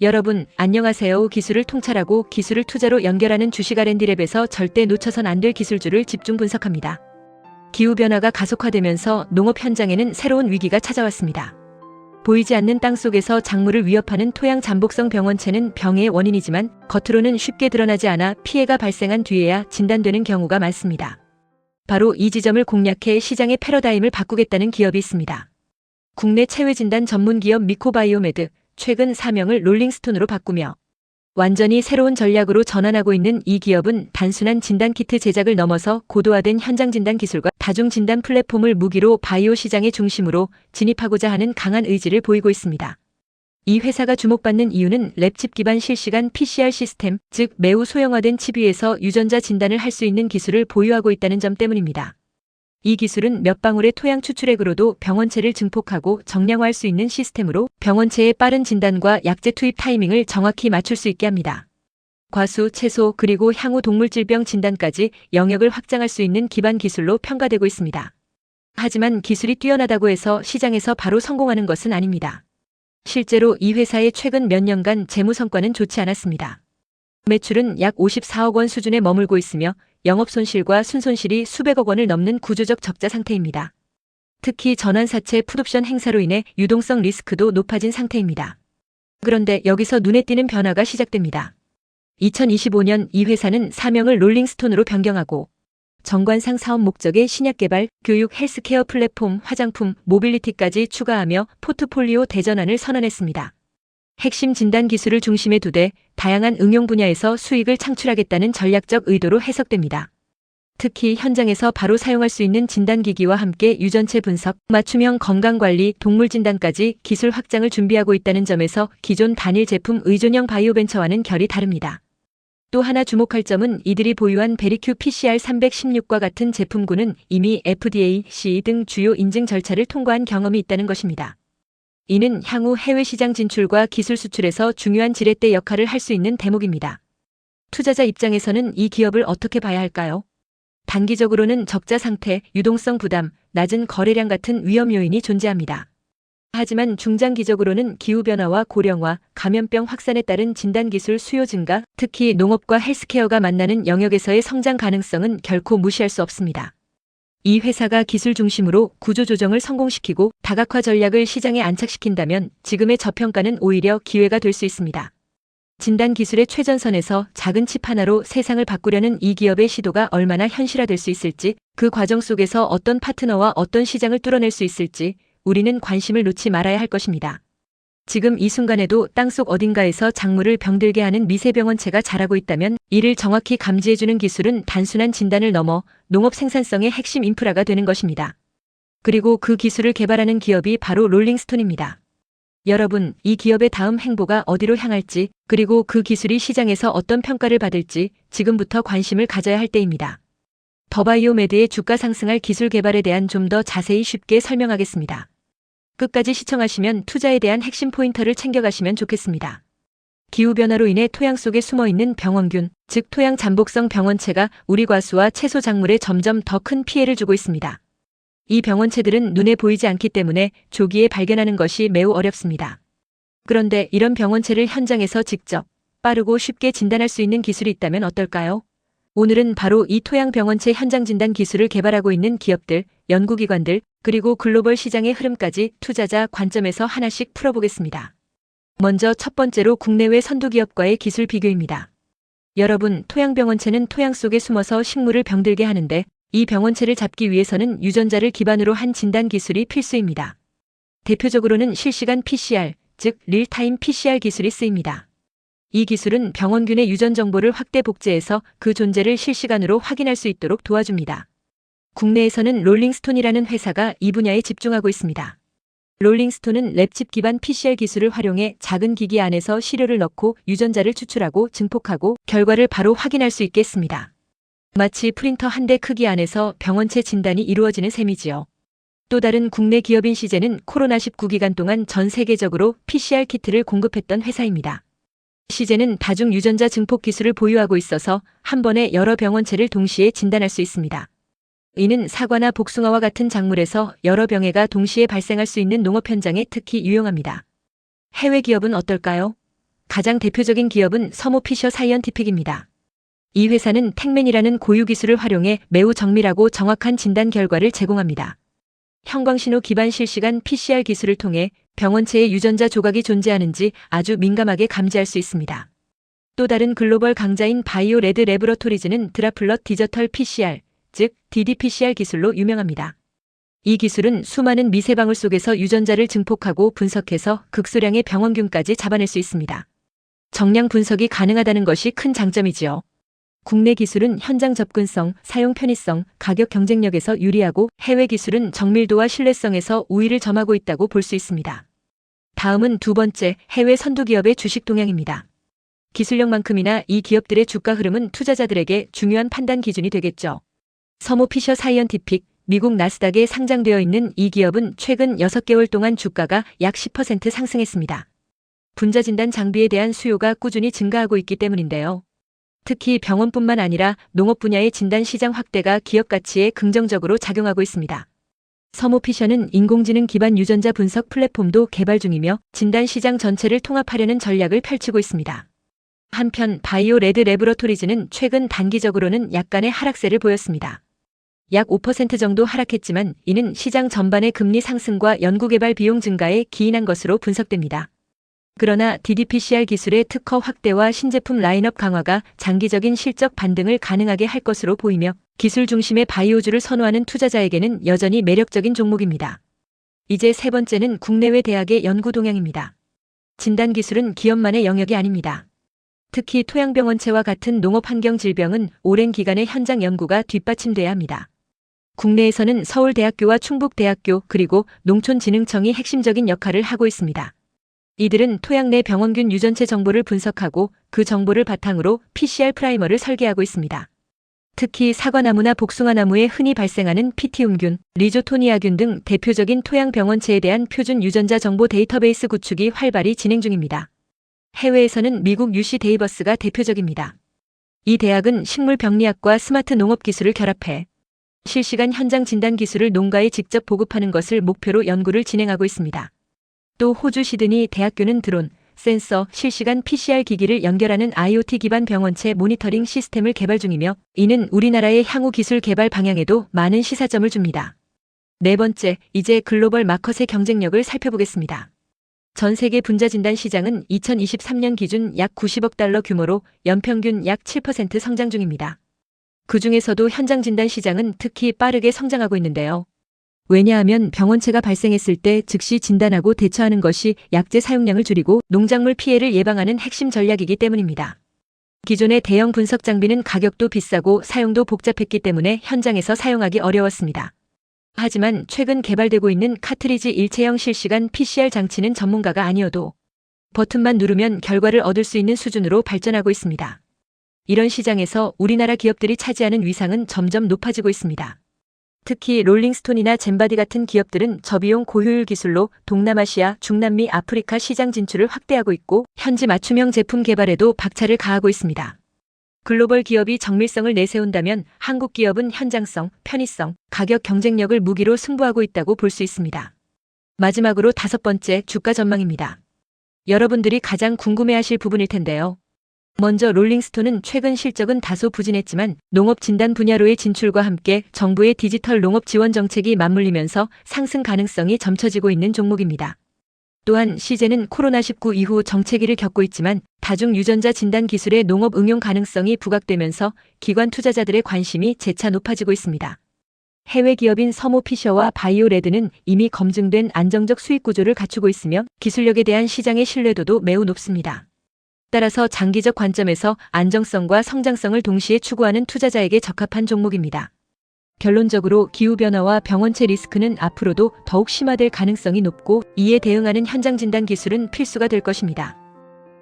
여러분, 안녕하세요. 기술을 통찰하고 기술을 투자로 연결하는 주식 R&D랩에서 절대 놓쳐선 안 될 기술주를 집중 분석합니다. 기후변화가 가속화되면서 농업 현장에는 새로운 위기가 찾아왔습니다. 보이지 않는 땅속에서 작물을 위협하는 토양 잠복성 병원체는 병의 원인이지만 겉으로는 쉽게 드러나지 않아 피해가 발생한 뒤에야 진단되는 경우가 많습니다. 바로 이 지점을 공략해 시장의 패러다임을 바꾸겠다는 기업이 있습니다. 국내 체외진단 전문 기업 미코바이오메드, 최근 사명을 롤링스톤으로 바꾸며 완전히 새로운 전략으로 전환하고 있는 이 기업은 단순한 진단키트 제작을 넘어서 고도화된 현장 진단 기술과 다중 진단 플랫폼을 무기로 바이오 시장의 중심으로 진입하고자 하는 강한 의지를 보이고 있습니다. 이 회사가 주목받는 이유는 랩칩 기반 실시간 PCR 시스템, 즉 매우 소형화된 칩 위에서 유전자 진단을 할 수 있는 기술을 보유하고 있다는 점 때문입니다. 이 기술은 몇 방울의 토양 추출액으로도 병원체를 증폭하고 정량화할 수 있는 시스템으로 병원체의 빠른 진단과 약제 투입 타이밍을 정확히 맞출 수 있게 합니다. 과수, 채소, 그리고 향후 동물 질병 진단까지 영역을 확장할 수 있는 기반 기술로 평가되고 있습니다. 하지만 기술이 뛰어나다고 해서 시장에서 바로 성공하는 것은 아닙니다. 실제로 이 회사의 최근 몇 년간 재무 성과는 좋지 않았습니다. 매출은 약 54억 원 수준에 머물고 있으며 영업 손실과 순손실이 수백억 원을 넘는 구조적 적자 상태입니다. 특히 전환사채 풋옵션 행사로 인해 유동성 리스크도 높아진 상태입니다. 그런데 여기서 눈에 띄는 변화가 시작됩니다. 2025년 이 회사는 사명을 롤링스톤으로 변경하고 정관상 사업 목적의 신약 개발, 교육, 헬스케어 플랫폼, 화장품, 모빌리티까지 추가하며 포트폴리오 대전환을 선언했습니다. 핵심 진단 기술을 중심에 두되 다양한 응용 분야에서 수익을 창출하겠다는 전략적 의도로 해석됩니다. 특히 현장에서 바로 사용할 수 있는 진단기기와 함께 유전체 분석, 맞춤형 건강관리, 동물 진단까지 기술 확장을 준비하고 있다는 점에서 기존 단일 제품 의존형 바이오벤처와는 결이 다릅니다. 또 하나 주목할 점은 이들이 보유한 베리큐 PCR 316과 같은 제품군은 이미 FDA, CE 등 주요 인증 절차를 통과한 경험이 있다는 것입니다. 이는 향후 해외 시장 진출과 기술 수출에서 중요한 지렛대 역할을 할 수 있는 대목입니다. 투자자 입장에서는 이 기업을 어떻게 봐야 할까요? 단기적으로는 적자 상태, 유동성 부담, 낮은 거래량 같은 위험 요인이 존재합니다. 하지만 중장기적으로는 기후변화와 고령화, 감염병 확산에 따른 진단기술 수요 증가, 특히 농업과 헬스케어가 만나는 영역에서의 성장 가능성은 결코 무시할 수 없습니다. 이 회사가 기술 중심으로 구조조정을 성공시키고 다각화 전략을 시장에 안착시킨다면 지금의 저평가는 오히려 기회가 될 수 있습니다. 진단 기술의 최전선에서 작은 칩 하나로 세상을 바꾸려는 이 기업의 시도가 얼마나 현실화될 수 있을지, 그 과정 속에서 어떤 파트너와 어떤 시장을 뚫어낼 수 있을지 우리는 관심을 놓지 말아야 할 것입니다. 지금 이 순간에도 땅속 어딘가에서 작물을 병들게 하는 미세병원체가 자라고 있다면 이를 정확히 감지해주는 기술은 단순한 진단을 넘어 농업 생산성의 핵심 인프라가 되는 것입니다. 그리고 그 기술을 개발하는 기업이 바로 롤링스톤입니다. 여러분, 이 기업의 다음 행보가 어디로 향할지, 그리고 그 기술이 시장에서 어떤 평가를 받을지 지금부터 관심을 가져야 할 때입니다. 더바이오메드의 주가 상승할 기술 개발에 대한 좀 더 자세히 쉽게 설명하겠습니다. 끝까지 시청하시면 투자에 대한 핵심 포인터를 챙겨가시면 좋겠습니다. 기후변화로 인해 토양 속에 숨어있는 병원균, 즉 토양 잠복성 병원체가 우리 과수와 채소 작물에 점점 더 큰 피해를 주고 있습니다. 이 병원체들은 눈에 보이지 않기 때문에 조기에 발견하는 것이 매우 어렵습니다. 그런데 이런 병원체를 현장에서 직접, 빠르고 쉽게 진단할 수 있는 기술이 있다면 어떨까요? 오늘은 바로 이 토양 병원체 현장 진단 기술을 개발하고 있는 기업들, 연구기관들, 그리고 글로벌 시장의 흐름까지 투자자 관점에서 하나씩 풀어보겠습니다. 먼저 첫 번째로 국내외 선두기업과의 기술 비교입니다. 여러분, 토양 병원체는 토양 속에 숨어서 식물을 병들게 하는데 이 병원체를 잡기 위해서는 유전자를 기반으로 한 진단 기술이 필수입니다. 대표적으로는 실시간 PCR, 즉 릴타임 PCR 기술이 쓰입니다. 이 기술은 병원균의 유전 정보를 확대 복제해서 그 존재를 실시간으로 확인할 수 있도록 도와줍니다. 국내에서는 롤링스톤이라는 회사가 이 분야에 집중하고 있습니다. 롤링스톤은 랩칩 기반 PCR 기술을 활용해 작은 기기 안에서 시료를 넣고 유전자를 추출하고 증폭하고 결과를 바로 확인할 수 있겠습니다. 마치 프린터 한 대 크기 안에서 병원체 진단이 이루어지는 셈이지요. 또 다른 국내 기업인 시제는 코로나19 기간 동안 전 세계적으로 PCR 키트를 공급했던 회사입니다. 시제는 다중 유전자 증폭 기술을 보유하고 있어서 한 번에 여러 병원체를 동시에 진단할 수 있습니다. 이는 사과나 복숭아와 같은 작물에서 여러 병해가 동시에 발생할 수 있는 농업 현장에 특히 유용합니다. 해외 기업은 어떨까요? 가장 대표적인 기업은 서모 피셔 사이언티픽입니다. 이 회사는 택맨이라는 고유 기술을 활용해 매우 정밀하고 정확한 진단 결과를 제공합니다. 형광신호 기반 실시간 PCR 기술을 통해 병원체에 유전자 조각이 존재하는지 아주 민감하게 감지할 수 있습니다. 또 다른 글로벌 강자인 바이오레드 레보러토리즈는 드라플럿 디저털 PCR, 즉 ddPCR 기술로 유명합니다. 이 기술은 수많은 미세방울 속에서 유전자를 증폭하고 분석해서 극소량의 병원균까지 잡아낼 수 있습니다. 정량 분석이 가능하다는 것이 큰 장점이지요. 국내 기술은 현장 접근성, 사용 편의성, 가격 경쟁력에서 유리하고 해외 기술은 정밀도와 신뢰성에서 우위를 점하고 있다고 볼 수 있습니다. 다음은 두 번째, 해외 선두 기업의 주식 동향입니다. 기술력만큼이나 이 기업들의 주가 흐름은 투자자들에게 중요한 판단 기준이 되겠죠. 서모 피셔 사이언티픽, 미국 나스닥에 상장되어 있는 이 기업은 최근 6개월 동안 주가가 약 10% 상승했습니다. 분자진단 장비에 대한 수요가 꾸준히 증가하고 있기 때문인데요. 특히 병원뿐만 아니라 농업 분야의 진단 시장 확대가 기업 가치에 긍정적으로 작용하고 있습니다. 서모 피셔는 인공지능 기반 유전자 분석 플랫폼도 개발 중이며 진단 시장 전체를 통합하려는 전략을 펼치고 있습니다. 한편 바이오레드 레보러토리즈는 최근 단기적으로는 약간의 하락세를 보였습니다. 약 5% 정도 하락했지만 이는 시장 전반의 금리 상승과 연구개발 비용 증가에 기인한 것으로 분석됩니다. 그러나 ddPCR 기술의 특허 확대와 신제품 라인업 강화가 장기적인 실적 반등을 가능하게 할 것으로 보이며 기술 중심의 바이오주를 선호하는 투자자에게는 여전히 매력적인 종목입니다. 이제 세 번째는 국내외 대학의 연구 동향입니다. 진단 기술은 기업만의 영역이 아닙니다. 특히 토양병원체와 같은 농업 환경 질병은 오랜 기간의 현장 연구가 뒷받침돼야 합니다. 국내에서는 서울대학교와 충북대학교 그리고 농촌진흥청이 핵심적인 역할을 하고 있습니다. 이들은 토양 내 병원균 유전체 정보를 분석하고 그 정보를 바탕으로 PCR 프라이머를 설계하고 있습니다. 특히 사과나무나 복숭아나무에 흔히 발생하는 피티움균, 리조토니아균 등 대표적인 토양 병원체에 대한 표준 유전자 정보 데이터베이스 구축이 활발히 진행 중입니다. 해외에서는 미국 UC 데이버스가 대표적입니다. 이 대학은 식물병리학과 스마트 농업 기술을 결합해 실시간 현장 진단 기술을 농가에 직접 보급하는 것을 목표로 연구를 진행하고 있습니다. 또 호주 시드니 대학교는 드론, 센서, 실시간 PCR 기기를 연결하는 IoT 기반 병원체 모니터링 시스템을 개발 중이며 이는 우리나라의 향후 기술 개발 방향에도 많은 시사점을 줍니다. 네 번째, 이제 글로벌 마켓의 경쟁력을 살펴보겠습니다. 전 세계 분자진단 시장은 2023년 기준 약 90억 달러 규모로 연평균 약 7% 성장 중입니다. 그 중에서도 현장 진단 시장은 특히 빠르게 성장하고 있는데요. 왜냐하면 병원체가 발생했을 때 즉시 진단하고 대처하는 것이 약재 사용량을 줄이고 농작물 피해를 예방하는 핵심 전략이기 때문입니다. 기존의 대형 분석 장비는 가격도 비싸고 사용도 복잡했기 때문에 현장에서 사용하기 어려웠습니다. 하지만 최근 개발되고 있는 카트리지 일체형 실시간 PCR 장치는 전문가가 아니어도 버튼만 누르면 결과를 얻을 수 있는 수준으로 발전하고 있습니다. 이런 시장에서 우리나라 기업들이 차지하는 위상은 점점 높아지고 있습니다. 특히 롤링스톤이나 젠바디 같은 기업들은 저비용 고효율 기술로 동남아시아, 중남미, 아프리카 시장 진출을 확대하고 있고 현지 맞춤형 제품 개발에도 박차를 가하고 있습니다. 글로벌 기업이 정밀성을 내세운다면 한국 기업은 현장성, 편의성, 가격 경쟁력을 무기로 승부하고 있다고 볼 수 있습니다. 마지막으로 다섯 번째, 주가 전망입니다. 여러분들이 가장 궁금해하실 부분일 텐데요. 먼저 롤링스톤은 최근 실적은 다소 부진했지만 농업 진단 분야로의 진출과 함께 정부의 디지털 농업 지원 정책이 맞물리면서 상승 가능성이 점쳐지고 있는 종목입니다. 또한 시제는 코로나19 이후 정체기를 겪고 있지만 다중 유전자 진단 기술의 농업 응용 가능성이 부각되면서 기관 투자자들의 관심이 재차 높아지고 있습니다. 해외 기업인 서모 피셔와 바이오레드는 이미 검증된 안정적 수익 구조를 갖추고 있으며 기술력에 대한 시장의 신뢰도도 매우 높습니다. 따라서 장기적 관점에서 안정성과 성장성을 동시에 추구하는 투자자에게 적합한 종목입니다. 결론적으로 기후변화와 병원체 리스크는 앞으로도 더욱 심화될 가능성이 높고 이에 대응하는 현장 진단 기술은 필수가 될 것입니다.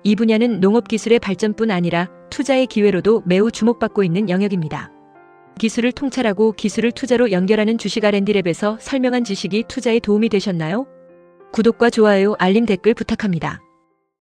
이 분야는 농업 기술의 발전뿐 아니라 투자의 기회로도 매우 주목받고 있는 영역입니다. 기술을 통찰하고 기술을 투자로 연결하는 주식 R&D랩에서 설명한 지식이 투자에 도움이 되셨나요? 구독과 좋아요, 알림 댓글 부탁합니다.